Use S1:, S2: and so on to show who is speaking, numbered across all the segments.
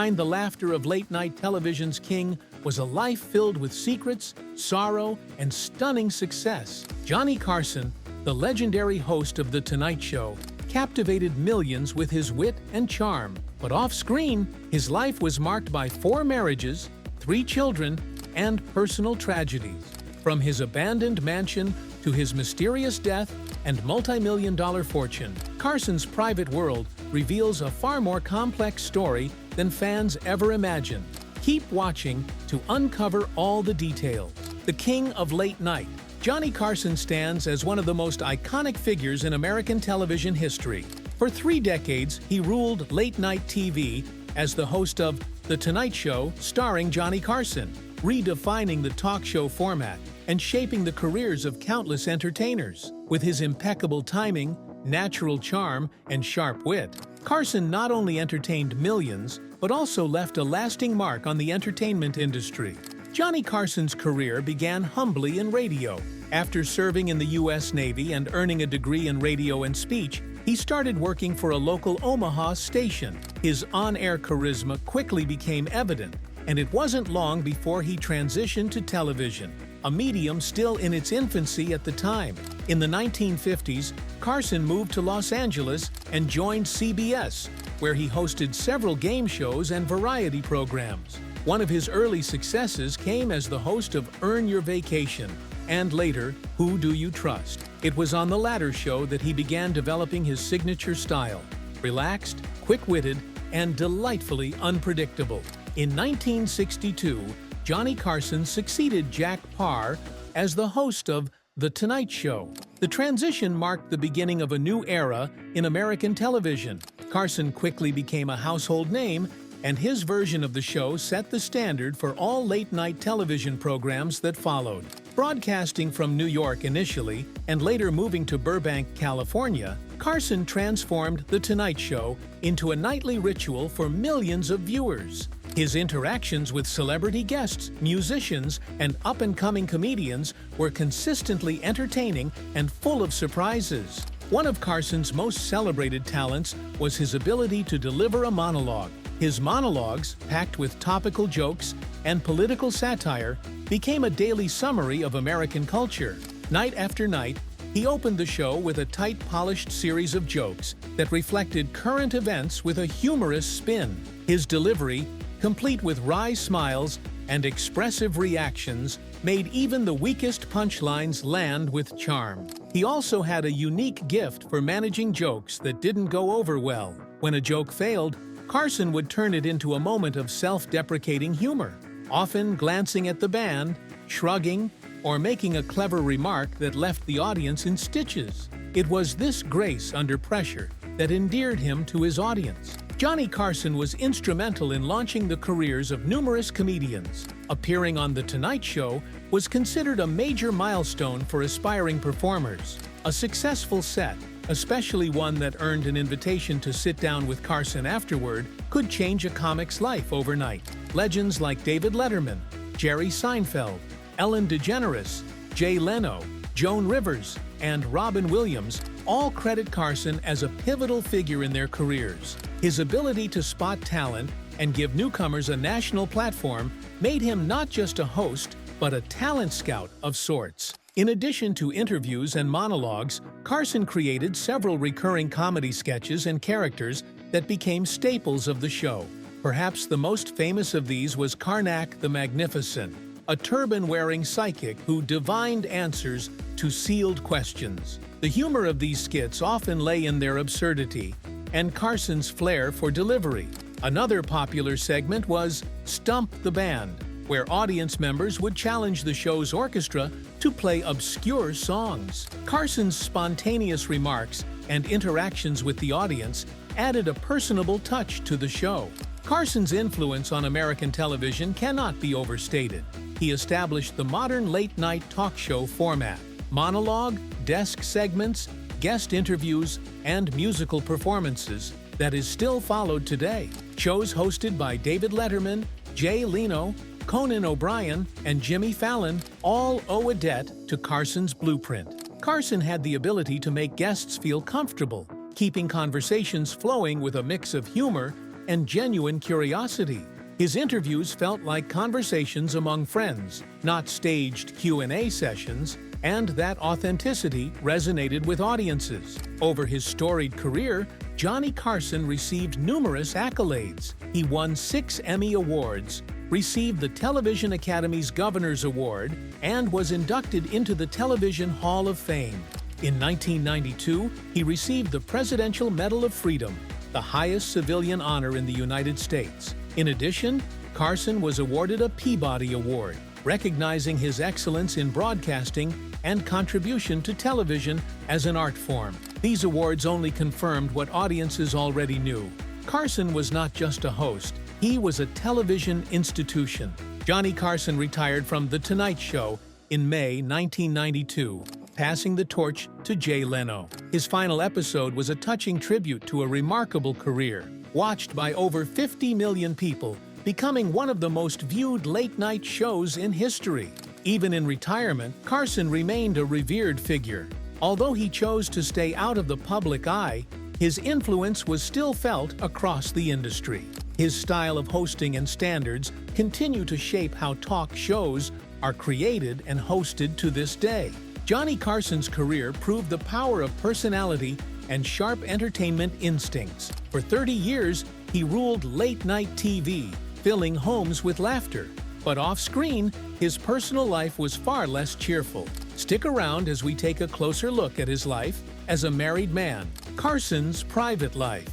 S1: behind the laughter of late-night television's king was a life filled with secrets, sorrow, and stunning success. Johnny Carson, the legendary host of The Tonight Show, captivated millions with his wit and charm. But off-screen, his life was marked by 4 marriages, 3 children, and personal tragedies. From his abandoned mansion to his mysterious death and multi-million-dollar fortune, Carson's private world reveals a far more complex story than fans ever imagined. Keep watching to uncover all the details. The king of late night, Johnny Carson stands as one of the most iconic figures in American television history. For 3 decades, he ruled late-night TV as the host of The Tonight Show starring Johnny Carson, redefining the talk show format and shaping the careers of countless entertainers. With his impeccable timing, natural charm, and sharp wit, Carson not only entertained millions, but also left a lasting mark on the entertainment industry. Johnny Carson's career began humbly in radio. After serving in the U.S. Navy and earning a degree in radio and speech, he started working for a local Omaha station. His on-air charisma quickly became evident, and it wasn't long before he transitioned to television, a medium still in its infancy at the time. In the 1950s, Carson moved to Los Angeles and joined CBS, where he hosted several game shows and variety programs. One of his early successes came as the host of Earn Your Vacation, and later, Who Do You Trust? It was on the latter show that he began developing his signature style: relaxed, quick-witted, and delightfully unpredictable. In 1962, Johnny Carson succeeded Jack Paar as the host of The Tonight Show. The transition marked the beginning of a new era in American television. Carson quickly became a household name, and his version of the show set the standard for all late-night television programs that followed. Broadcasting from New York initially, and later moving to Burbank, California, Carson transformed The Tonight Show into a nightly ritual for millions of viewers. His interactions with celebrity guests, musicians, and up-and-coming comedians were consistently entertaining and full of surprises. One of Carson's most celebrated talents was his ability to deliver a monologue. His monologues, packed with topical jokes and political satire, became a daily summary of American culture. Night after night, he opened the show with a tight, polished series of jokes that reflected current events with a humorous spin. His delivery, complete with wry smiles and expressive reactions, made even the weakest punchlines land with charm. He also had a unique gift for managing jokes that didn't go over well. When a joke failed, Carson would turn it into a moment of self-deprecating humor, often glancing at the band, shrugging, or making a clever remark that left the audience in stitches. It was this grace under pressure that endeared him to his audience. Johnny Carson was instrumental in launching the careers of numerous comedians. Appearing on The Tonight Show was considered a major milestone for aspiring performers. A successful set, especially one that earned an invitation to sit down with Carson afterward, could change a comic's life overnight. Legends like David Letterman, Jerry Seinfeld, Ellen DeGeneres, Jay Leno, Joan Rivers, and Robin Williams all credit Carson as a pivotal figure in their careers. His ability to spot talent and give newcomers a national platform made him not just a host, but a talent scout of sorts. In addition to interviews and monologues, Carson created several recurring comedy sketches and characters that became staples of the show. Perhaps the most famous of these was Karnak the Magnificent, a turban-wearing psychic who divined answers to sealed questions. The humor of these skits often lay in their absurdity and Carson's flair for delivery. Another popular segment was Stump the Band, where audience members would challenge the show's orchestra to play obscure songs. Carson's spontaneous remarks and interactions with the audience added a personable touch to the show. Carson's influence on American television cannot be overstated. He established the modern late-night talk show format: monologue, desk segments, guest interviews, and musical performances that is still followed today. Shows hosted by David Letterman, Jay Leno, Conan O'Brien, and Jimmy Fallon all owe a debt to Carson's blueprint. Carson had the ability to make guests feel comfortable, keeping conversations flowing with a mix of humor, and genuine curiosity. His interviews felt like conversations among friends, not staged Q&A sessions, and that authenticity resonated with audiences. Over his storied career, Johnny Carson received numerous accolades. He won 6 Emmy Awards, received the Television Academy's Governor's Award, and was inducted into the Television Hall of Fame. In 1992, he received the Presidential Medal of Freedom, the highest civilian honor in the United States. In addition, Carson was awarded a Peabody Award, recognizing his excellence in broadcasting and contribution to television as an art form. These awards only confirmed what audiences already knew. Carson was not just a host, he was a television institution. Johnny Carson retired from The Tonight Show in May 1992, passing the torch to Jay Leno. His final episode was a touching tribute to a remarkable career, watched by over 50 million people, becoming one of the most viewed late-night shows in history. Even in retirement, Carson remained a revered figure. Although he chose to stay out of the public eye, his influence was still felt across the industry. His style of hosting and standards continue to shape how talk shows are created and hosted to this day. Johnny Carson's career proved the power of personality and sharp entertainment instincts. For 30 years, he ruled late-night TV, filling homes with laughter. But off-screen, his personal life was far less cheerful. Stick around as we take a closer look at his life as a married man, Carson's private life.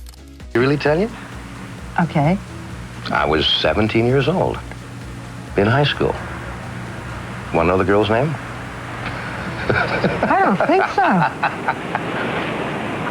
S2: You really tell you?
S3: Okay.
S2: I was 17 years old, in high school. Want to know the girl's name?
S3: I don't think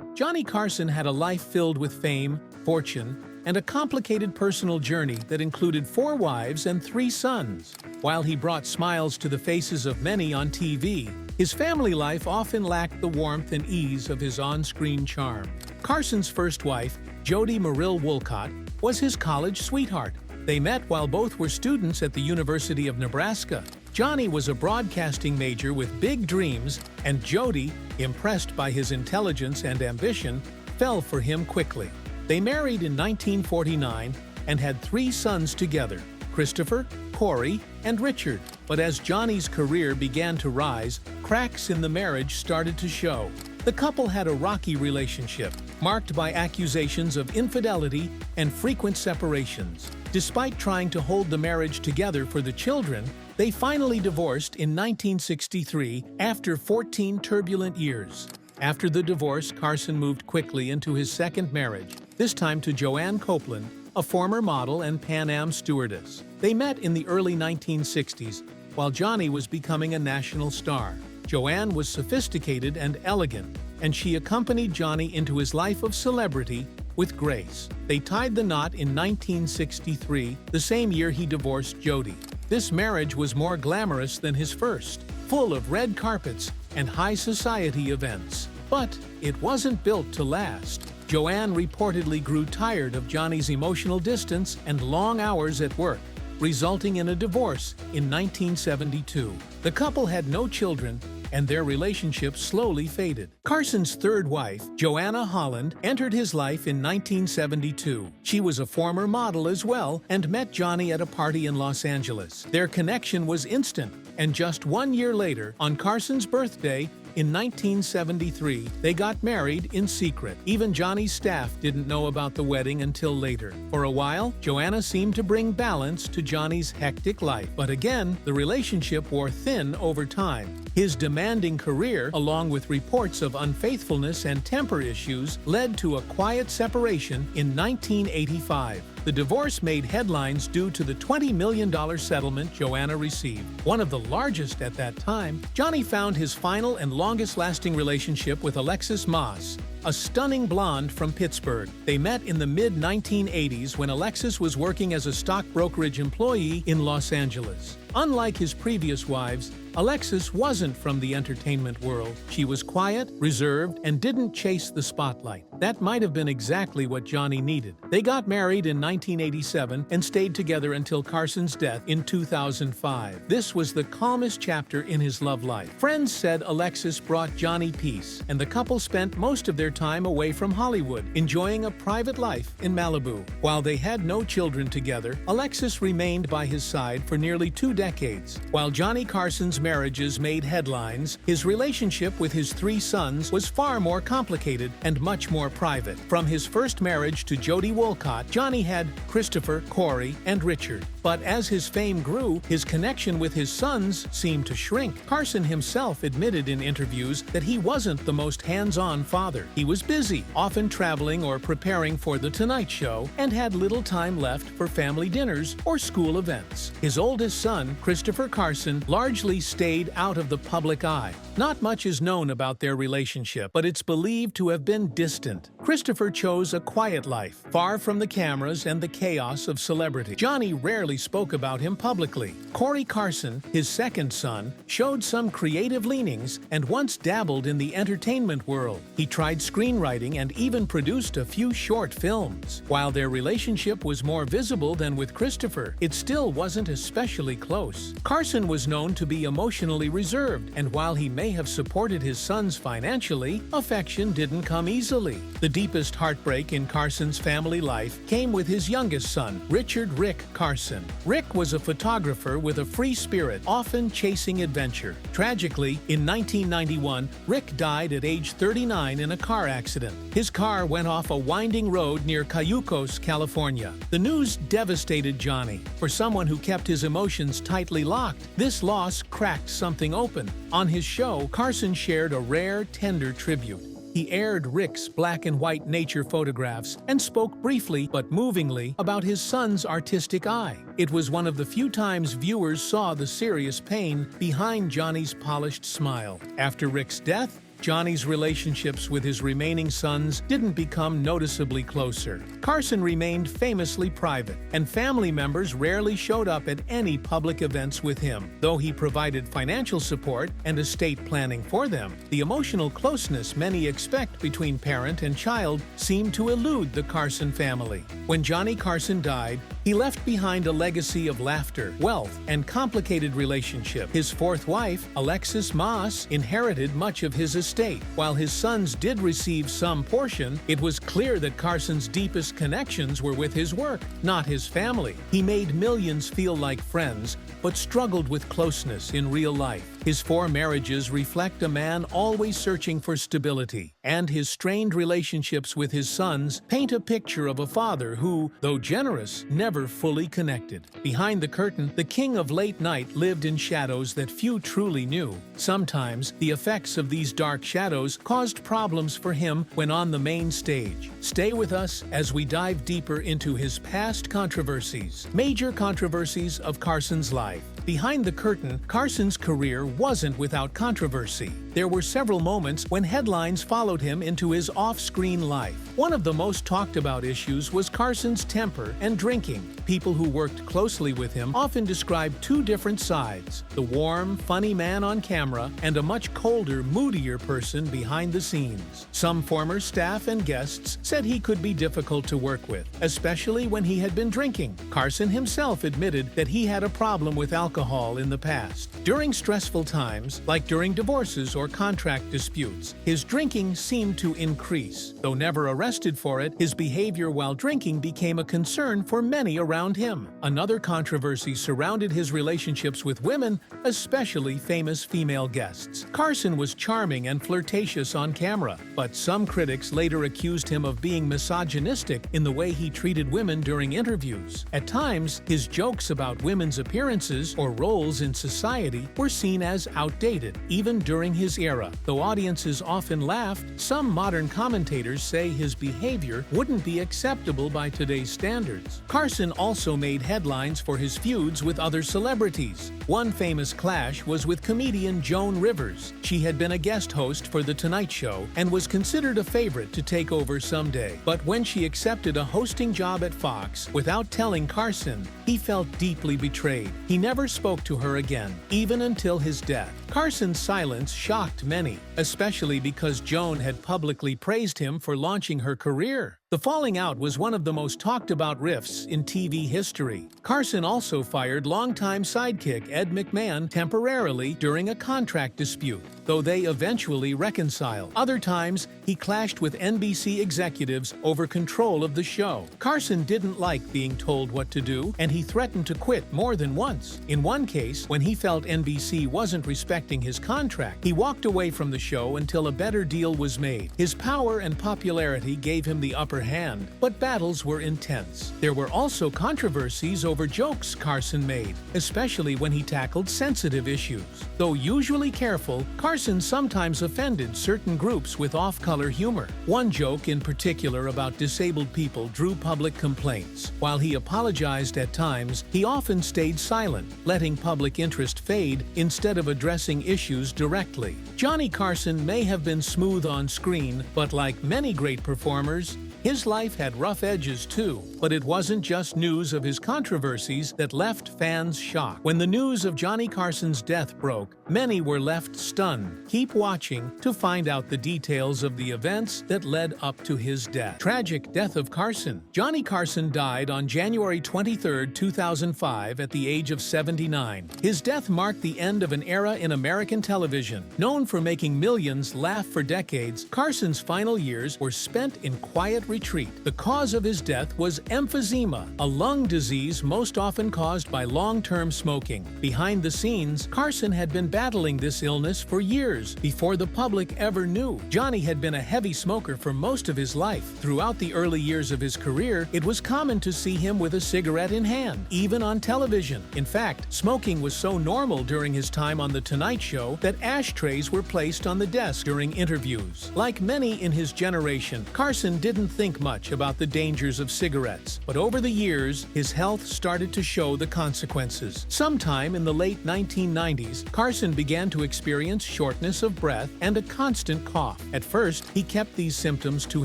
S3: so.
S1: Johnny Carson had a life filled with fame, fortune, and a complicated personal journey that included 4 wives and 3 sons. While he brought smiles to the faces of many on TV, his family life often lacked the warmth and ease of his on-screen charm. Carson's first wife, Jody Merrill Wolcott, was his college sweetheart. They met while both were students at the University of Nebraska. Johnny was a broadcasting major with big dreams, and Jody, impressed by his intelligence and ambition, fell for him quickly. They married in 1949 and had 3 sons together, Christopher, Corey, and Richard. But as Johnny's career began to rise, cracks in the marriage started to show. The couple had a rocky relationship, marked by accusations of infidelity and frequent separations. Despite trying to hold the marriage together for the children, they finally divorced in 1963 after 14 turbulent years. After the divorce, Carson moved quickly into his second marriage, this time to Joanne Copeland, a former model and Pan Am stewardess. They met in the early 1960s, while Johnny was becoming a national star. Joanne was sophisticated and elegant, and she accompanied Johnny into his life of celebrity with grace. They tied the knot in 1963, the same year he divorced Jody. This marriage was more glamorous than his first, full of red carpets and high society events. But it wasn't built to last. Joanne reportedly grew tired of Johnny's emotional distance and long hours at work, resulting in a divorce in 1972. The couple had no children, and their relationship slowly faded. Carson's third wife, Joanna Holland, entered his life in 1972. She was a former model as well and met Johnny at a party in Los Angeles. Their connection was instant, and just 1 year later, on Carson's birthday, in 1973, they got married in secret. Even Johnny's staff didn't know about the wedding until later. For a while, Joanna seemed to bring balance to Johnny's hectic life. But again, the relationship wore thin over time. His demanding career, along with reports of unfaithfulness and temper issues, led to a quiet separation in 1985. The divorce made headlines due to the $20 million settlement Joanna received, one of the largest at that time. Johnny found his final and longest-lasting relationship with Alexis Moss, a stunning blonde from Pittsburgh. They met in the mid-1980s when Alexis was working as a stock brokerage employee in Los Angeles. Unlike his previous wives, Alexis wasn't from the entertainment world. She was quiet, reserved, and didn't chase the spotlight. That might have been exactly what Johnny needed. They got married in 1987 and stayed together until Carson's death in 2005. This was the calmest chapter in his love life. Friends said Alexis brought Johnny peace, and the couple spent most of their time away from Hollywood, enjoying a private life in Malibu. While they had no children together, Alexis remained by his side for nearly 2 decades. While Johnny Carson's marriages made headlines, his relationship with his 3 sons was far more complicated and much more private. From his first marriage to Jodie Wolcott, Johnny had Christopher, Corey, and Richard. But as his fame grew, his connection with his sons seemed to shrink. Carson himself admitted in interviews that he wasn't the most hands-on father. He was busy, often traveling or preparing for The Tonight Show, and had little time left for family dinners or school events. His oldest son, Christopher Carson, largely stayed out of the public eye. Not much is known about their relationship, but it's believed to have been distant. Christopher chose a quiet life, far from the cameras and the chaos of celebrity. Johnny rarely spoke about him publicly. Corey Carson, his second son, showed some creative leanings and once dabbled in the entertainment world. He tried screenwriting and even produced a few short films. While their relationship was more visible than with Christopher, it still wasn't especially close. Carson was known to be emotionally reserved, and while he may have supported his sons financially, affection didn't come easily. The deepest heartbreak in Carson's family life came with his youngest son, Richard "Rick" Carson. Rick was a photographer with a free spirit, often chasing adventure. Tragically, in 1991, Rick died at age 39 in a car accident. His car went off a winding road near Cayucos, California. The news devastated Johnny. For someone who kept his emotions tightly locked, this loss cracked something open. On his show, Carson shared a rare, tender tribute. He aired Rick's black and white nature photographs and spoke briefly but movingly about his son's artistic eye. It was one of the few times viewers saw the serious pain behind Johnny's polished smile. After Rick's death, Johnny's relationships with his remaining sons didn't become noticeably closer. Carson remained famously private, and family members rarely showed up at any public events with him. Though he provided financial support and estate planning for them, the emotional closeness many expect between parent and child seemed to elude the Carson family. When Johnny Carson died, he left behind a legacy of laughter, wealth, and complicated relationship. His 4th wife, Alexis Maas, inherited much of his estate. While his sons did receive some portion, it was clear that Carson's deepest connections were with his work, not his family. He made millions feel like friends, but struggled with closeness in real life. His 4 marriages reflect a man always searching for stability, and his strained relationships with his sons paint a picture of a father who, though generous, never fully connected. Behind the curtain, the king of late night lived in shadows that few truly knew. Sometimes, the effects of these dark shadows caused problems for him when on the main stage. Stay with us as we dive deeper into his past controversies. Major controversies of Carson's life. Behind the curtain, Carson's career wasn't without controversy. There were several moments when headlines followed him into his off-screen life. One of the most talked about issues was Carson's temper and drinking. People who worked closely with him often described 2 different sides: the warm, funny man on camera and a much colder, moodier person behind the scenes. Some former staff and guests said he could be difficult to work with, especially when he had been drinking. Carson himself admitted that he had a problem with alcohol in the past. During stressful times, like during divorces or contract disputes, his drinking seemed to increase. Though never arrested for it, his behavior while drinking became a concern for many around him. Another controversy surrounded his relationships with women, especially famous female guests. Carson was charming and flirtatious on camera, but some critics later accused him of being misogynistic in the way he treated women during interviews. At times, his jokes about women's appearances or roles in society were seen as outdated, even during his his era. Though audiences often laughed, some modern commentators say his behavior wouldn't be acceptable by today's standards. Carson also made headlines for his feuds with other celebrities. One famous clash was with comedian Joan Rivers. She had been a guest host for The Tonight Show and was considered a favorite to take over someday. But when she accepted a hosting job at Fox without telling Carson, he felt deeply betrayed. He never spoke to her again, even until his death. Carson's silence shocked many, especially because Joan had publicly praised him for launching her career. The falling out was one of the most talked-about rifts in TV history. Carson also fired longtime sidekick Ed McMahon temporarily during a contract dispute, though they eventually reconciled. Other times, he clashed with NBC executives over control of the show. Carson didn't like being told what to do, and he threatened to quit more than once. In one case, when he felt NBC wasn't respecting his contract, he walked away from the show until a better deal was made. His power and popularity gave him the upper hand, but battles were intense. There were also controversies over jokes Carson made, especially when he tackled sensitive issues. Though usually careful, Carson sometimes offended certain groups with off-color humor. One joke in particular about disabled people drew public complaints. While he apologized at times, he often stayed silent, letting public interest fade instead of addressing issues directly. Johnny Carson may have been smooth on screen, but like many great performers, his life had rough edges too, but it wasn't just news of his controversies that left fans shocked. When the news of Johnny Carson's death broke, many were left stunned. Keep watching to find out the details of the events that led up to his death. Tragic death of Carson. Johnny Carson died on January 23, 2005 at the age of 79. His death marked the end of an era in American television. Known for making millions laugh for decades, Carson's final years were spent in quiet retreat. The cause of his death was emphysema, a lung disease most often caused by long-term smoking. Behind the scenes, Carson had been battling this illness for years before the public ever knew. Johnny had been a heavy smoker for most of his life. Throughout the early years of his career, it was common to see him with a cigarette in hand, even on television. In fact, smoking was so normal during his time on The Tonight Show that ashtrays were placed on the desk during interviews. Like many in his generation, Carson didn't think much about the dangers of cigarettes, but over the years, his health started to show the consequences. Sometime in the late 1990s, Carson began to experience shortness of breath and a constant cough. At first, he kept these symptoms to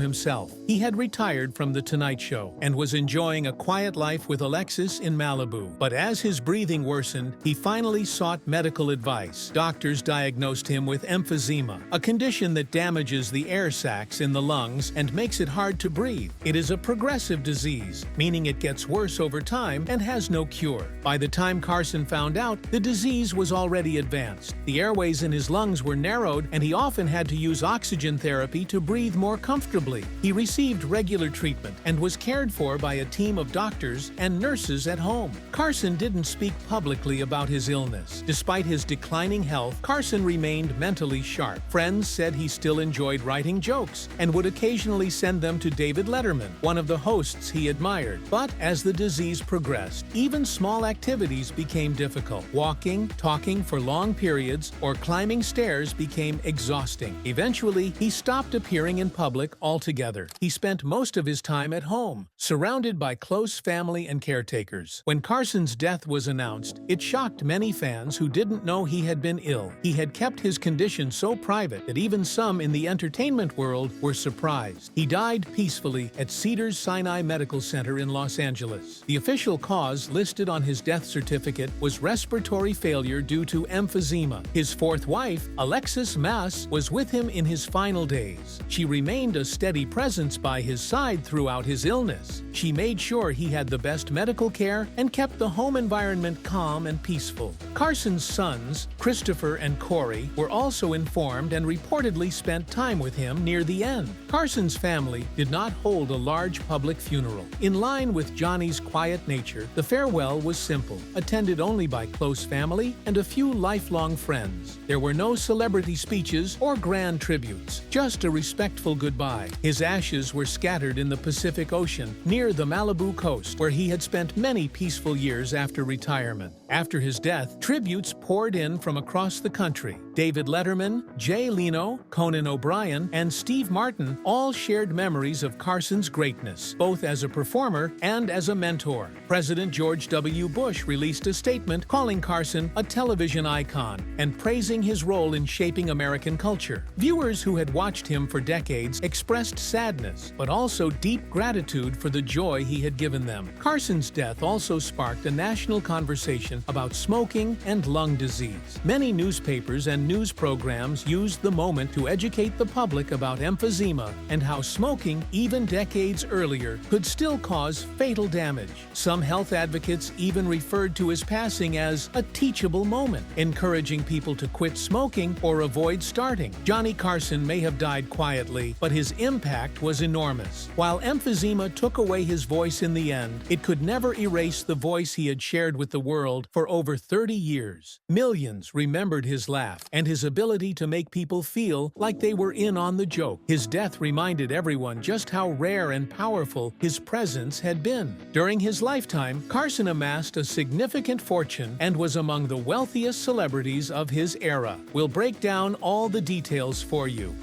S1: himself. He had retired from The Tonight Show and was enjoying a quiet life with Alexis in Malibu. But as his breathing worsened, he finally sought medical advice. Doctors diagnosed him with emphysema, a condition that damages the air sacs in the lungs and makes it hard to breathe. It is a progressive disease, meaning it gets worse over time and has no cure. By the time Carson found out, the disease was already advanced. The airways in his lungs were narrowed, and he often had to use oxygen therapy to breathe more comfortably. He received regular treatment and was cared for by a team of doctors and nurses at home. Carson didn't speak publicly about his illness. Despite his declining health, Carson remained mentally sharp. Friends said he still enjoyed writing jokes and would occasionally send them to David Letterman, one of the hosts he admired. But as the disease progressed, even small activities became difficult. Walking, talking for long periods, or climbing stairs became exhausting. Eventually, he stopped appearing in public altogether. He spent most of his time at home, surrounded by close family and caretakers. When Carson's death was announced, it shocked many fans who didn't know he had been ill. He had kept his condition so private that even some in the entertainment world were surprised. He died peacefully at Cedars-Sinai Medical Center in Los Angeles. The official cause listed on his death certificate was respiratory failure due to emphysema. His fourth wife, Alexis Mass, was with him in his final days. She remained a steady presence by his side throughout his illness. She made sure he had the best medical care and kept the home environment calm and peaceful. Carson's sons, Christopher and Corey, were also informed and reportedly spent time with him near the end. Carson's family did not hold a large public funeral. In line with Johnny's quiet nature, the farewell was simple, attended only by close family and a few lifelong friends. There were no celebrity speeches or grand tributes, just a respectful goodbye. His ashes were scattered in the Pacific Ocean near the Malibu coast, where he had spent many peaceful years after retirement. After his death, tributes poured in from across the country. David Letterman, Jay Leno, Conan O'Brien, and Steve Martin all shared memories of Carson's greatness, both as a performer and as a mentor. President George W. Bush released a statement calling Carson a television icon and praising his role in shaping American culture. Viewers who had watched him for decades expressed sadness, but also deep gratitude for the joy he had given them. Carson's death also sparked a national conversation about smoking and lung disease. Many newspapers and news programs used the moment to educate the public about emphysema and how smoking, even decades earlier, could still cause fatal damage. Some health advocates even referred to his passing as a teachable moment, encouraging people to quit smoking or avoid starting. Johnny Carson may have died quietly, but his impact was enormous. While emphysema took away his voice in the end, it could never erase the voice he had shared with the world for over 30 years. Millions remembered his laugh and his ability to make people feel like they were in on the joke. His death reminded everyone just how rare and powerful his presence had been. During his lifetime, Carson amassed a significant fortune and was among the wealthiest celebrities of his era. We'll break down all the details for you.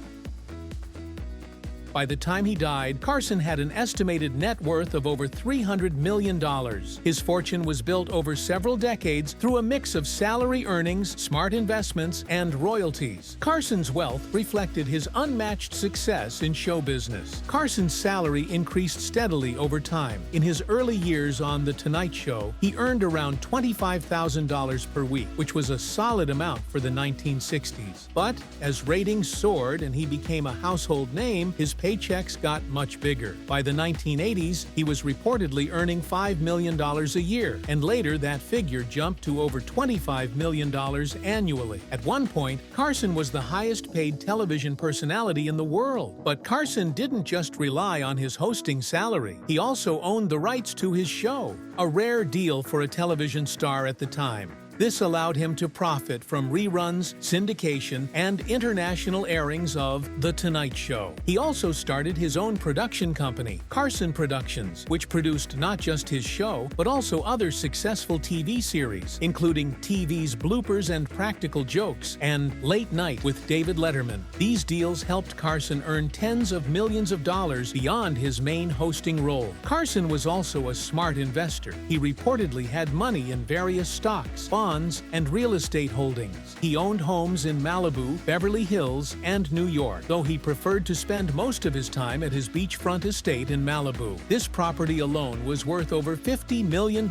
S1: By the time he died, Carson had an estimated net worth of over $300 million. His fortune was built over several decades through a mix of salary earnings, smart investments, and royalties. Carson's wealth reflected his unmatched success in show business. Carson's salary increased steadily over time. In his early years on The Tonight Show, he earned around $25,000 per week, which was a solid amount for the 1960s. But as ratings soared and he became a household name, his paychecks got much bigger. By the 1980s, he was reportedly earning $5 million a year, and later that figure jumped to over $25 million annually. At one point, Carson was the highest-paid television personality in the world. But Carson didn't just rely on his hosting salary. He also owned the rights to his show, a rare deal for a television star at the time. This allowed him to profit from reruns, syndication, and international airings of The Tonight Show. He also started his own production company, Carson Productions, which produced not just his show, but also other successful TV series, including TV's Bloopers and Practical Jokes and Late Night with David Letterman. These deals helped Carson earn tens of millions of dollars beyond his main hosting role. Carson was also a smart investor. He reportedly had money in various stocks, bonds, and real estate holdings. He owned homes in Malibu, Beverly Hills, and New York, though he preferred to spend most of his time at his beachfront estate in Malibu. This property alone was worth over $50 million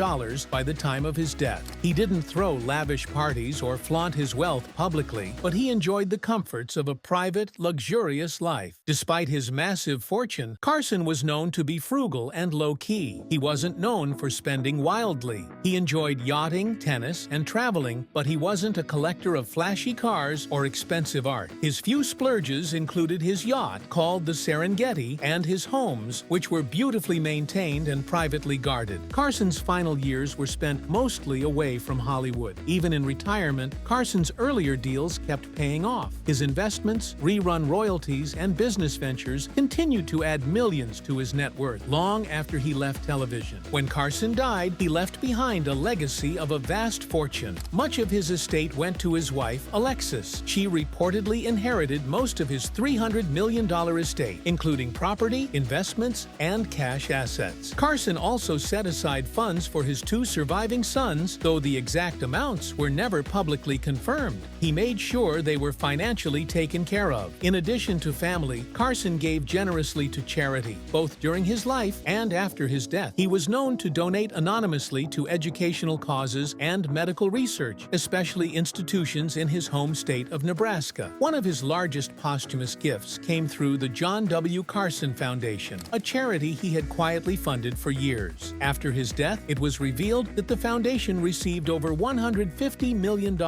S1: by the time of his death. He didn't throw lavish parties or flaunt his wealth publicly, but he enjoyed the comforts of a private, luxurious life. Despite his massive fortune, Carson was known to be frugal and low-key. He wasn't known for spending wildly. He enjoyed yachting, tennis, and traveling, but he wasn't a collector of flashy cars or expensive art. His few splurges included his yacht, called the Serengeti, and his homes, which were beautifully maintained and privately guarded. Carson's final years were spent mostly away from Hollywood. Even in retirement, Carson's earlier deals kept paying off. His investments, rerun royalties, and business ventures continued to add millions to his net worth long after he left television. When Carson died, he left behind a legacy of a vast fortune. Much of his estate went to his wife, Alexis. She reportedly inherited most of his $300 million estate, including property, investments, and cash assets. Carson also set aside funds for his two surviving sons, though the exact amounts were never publicly confirmed. He made sure they were financially taken care of. In addition to family, Carson gave generously to charity, both during his life and after his death. He was known to donate anonymously to educational causes and medical research, especially institutions in his home state of Nebraska. One of his largest posthumous gifts came through the John W. Carson Foundation, a charity he had quietly funded for years. After his death, it was revealed that the foundation received over $150 million,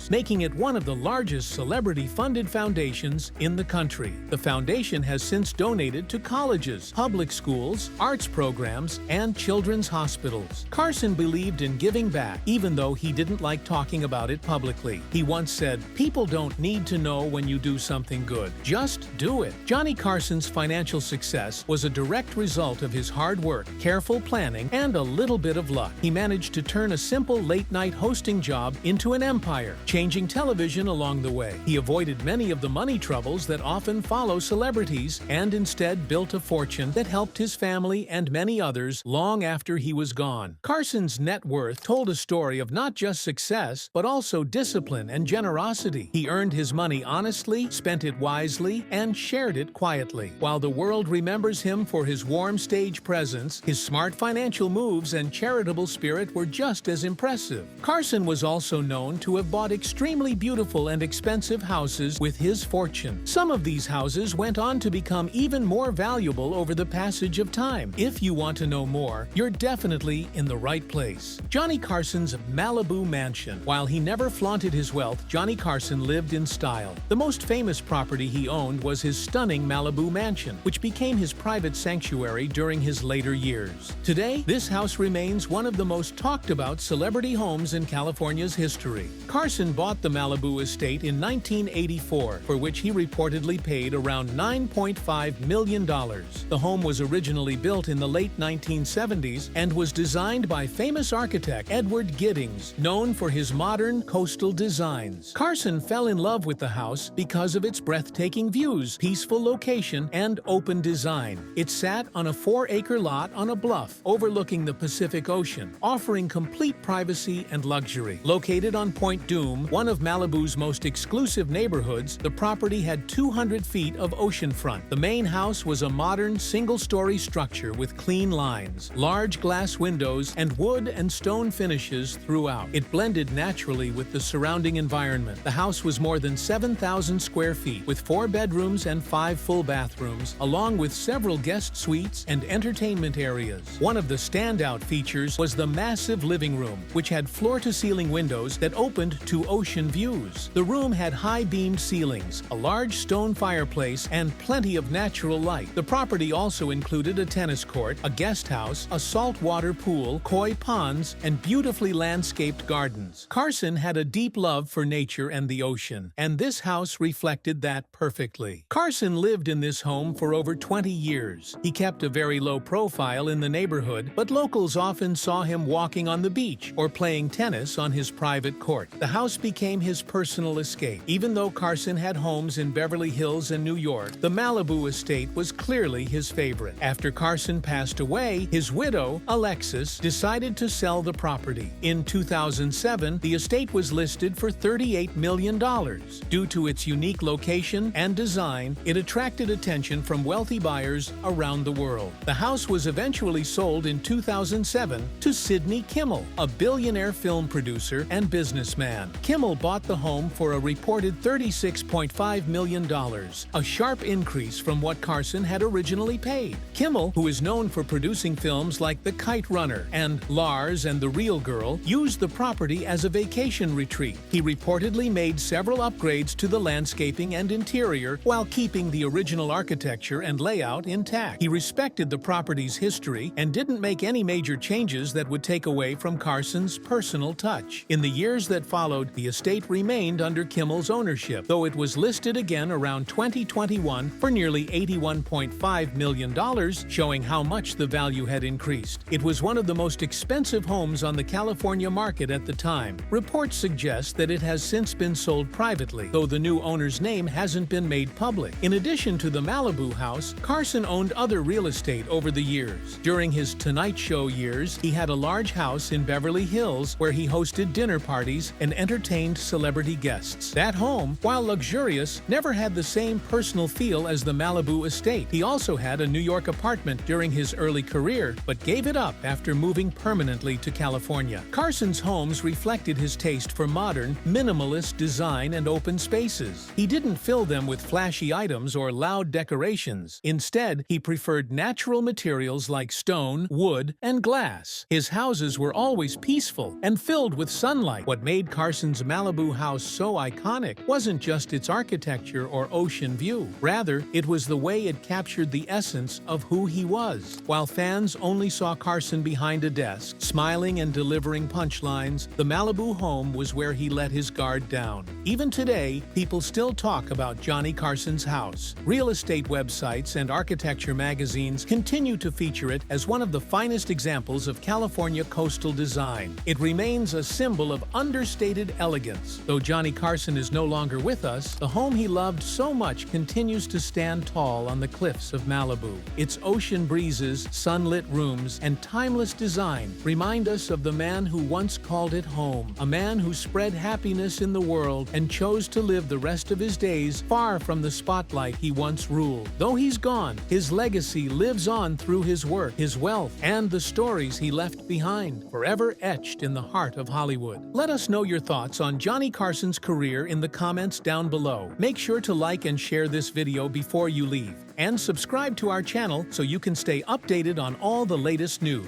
S1: making it one of the largest celebrity-funded foundations in the country. The foundation has since donated to colleges, public schools, arts programs, and children's hospitals. Carson believed in giving back, even though he didn't didn't like talking about it publicly. He once said, "People don't need to know when you do something good. Just do it." Johnny Carson's financial success was a direct result of his hard work, careful planning, and a little bit of luck. He managed to turn a simple late-night hosting job into an empire, changing television along the way. He avoided many of the money troubles that often follow celebrities and instead built a fortune that helped his family and many others long after he was gone. Carson's net worth told a story of not just success, but also discipline and generosity. He earned his money honestly, spent it wisely, and shared it quietly. While the world remembers him for his warm stage presence, his smart financial moves and charitable spirit were just as impressive. Carson was also known to have bought extremely beautiful and expensive houses with his fortune. Some of these houses went on to become even more valuable over the passage of time. If you want to know more, you're definitely in the right place. Johnny Carson's Malibu Mansion. While he never flaunted his wealth, Johnny Carson lived in style. The most famous property he owned was his stunning Malibu Mansion, which became his private sanctuary during his later years. Today, this house remains one of the most talked about celebrity homes in California's history. Carson bought the Malibu estate in 1984, for which he reportedly paid around $9.5 million. The home was originally built in the late 1970s and was designed by famous architect Edward Giddings, known for his modern coastal designs. Carson fell in love with the house because of its breathtaking views, peaceful location, and open design. It sat on a 4-acre lot on a bluff overlooking the Pacific Ocean, offering complete privacy and luxury. Located on Point Dume, one of Malibu's most exclusive neighborhoods, the property had 200 feet of oceanfront. The main house was a modern single-story structure with clean lines, large glass windows, and wood and stone finishes throughout. It blended naturally with the surrounding environment. The house was more than 7,000 square feet, with 4 bedrooms and 5 full bathrooms, along with several guest suites and entertainment areas. One of the standout features was the massive living room, which had floor-to-ceiling windows that opened to ocean views. The room had high-beamed ceilings, a large stone fireplace, and plenty of natural light. The property also included a tennis court, a guest house, a saltwater pool, koi ponds, and beautifully landscaped gardens. Carson had a deep love for nature and the ocean, and this house reflected that perfectly. Carson lived in this home for over 20 years. He kept a very low profile in the neighborhood, but locals often saw him walking on the beach or playing tennis on his private court. The house became his personal escape. Even though Carson had homes in Beverly Hills and New York, the Malibu estate was clearly his favorite. After Carson passed away, his widow, Alexis, decided to sell the property. In 2007, the estate was listed for $38 million. Due to its unique location and design, it attracted attention from wealthy buyers around the world. The house was eventually sold in 2007 to Sidney Kimmel, a billionaire film producer and businessman. Kimmel bought the home for a reported $36.5 million, a sharp increase from what Carson had originally paid. Kimmel, who is known for producing films like The Kite Runner and Lars and the Real Girl, used the property as a vacation retreat. He reportedly made several upgrades to the landscaping and interior while keeping the original architecture and layout intact. He respected the property's history and didn't make any major changes that would take away from Carson's personal touch. In the years that followed, the estate remained under Kimmel's ownership, though it was listed again around 2021 for nearly $81.5 million, showing how much the value had increased. It was one of the most expensive homes on the California market at the time. Reports suggest that it has since been sold privately, though the new owner's name hasn't been made public. In addition to the Malibu house, Carson owned other real estate over the years. During his Tonight Show years, he had a large house in Beverly Hills where he hosted dinner parties and entertained celebrity guests. That home, while luxurious, never had the same personal feel as the Malibu estate. He also had a New York apartment during his early career, but gave it up after moving permanently to California. Carson's homes reflected his taste for modern, minimalist design and open spaces. He didn't fill them with flashy items or loud decorations. Instead, he preferred natural materials like stone, wood, and glass. His houses were always peaceful and filled with sunlight. What made Carson's Malibu house so iconic wasn't just its architecture or ocean view. Rather, it was the way it captured the essence of who he was. While fans only saw Carson behind a desk, smiling and delivering punchlines, magazines, the Malibu home was where he let his guard down. Even today, people still talk about Johnny Carson's house. Real estate websites and architecture magazines continue to feature it as one of the finest examples of California coastal design. It remains a symbol of understated elegance. Though Johnny Carson is no longer with us, the home he loved so much continues to stand tall on the cliffs of Malibu. Its ocean breezes, sunlit rooms, and timeless design remind us of the man who once called it home, a man who spread happiness in the world and chose to live the rest of his days far from the spotlight he once ruled. Though he's gone, his legacy lives on through his work, his wealth, and the stories he left behind, forever etched in the heart of Hollywood. Let us know your thoughts on Johnny Carson's career in the comments down below. Make sure to like and share this video before you leave, and subscribe to our channel so you can stay updated on all the latest news.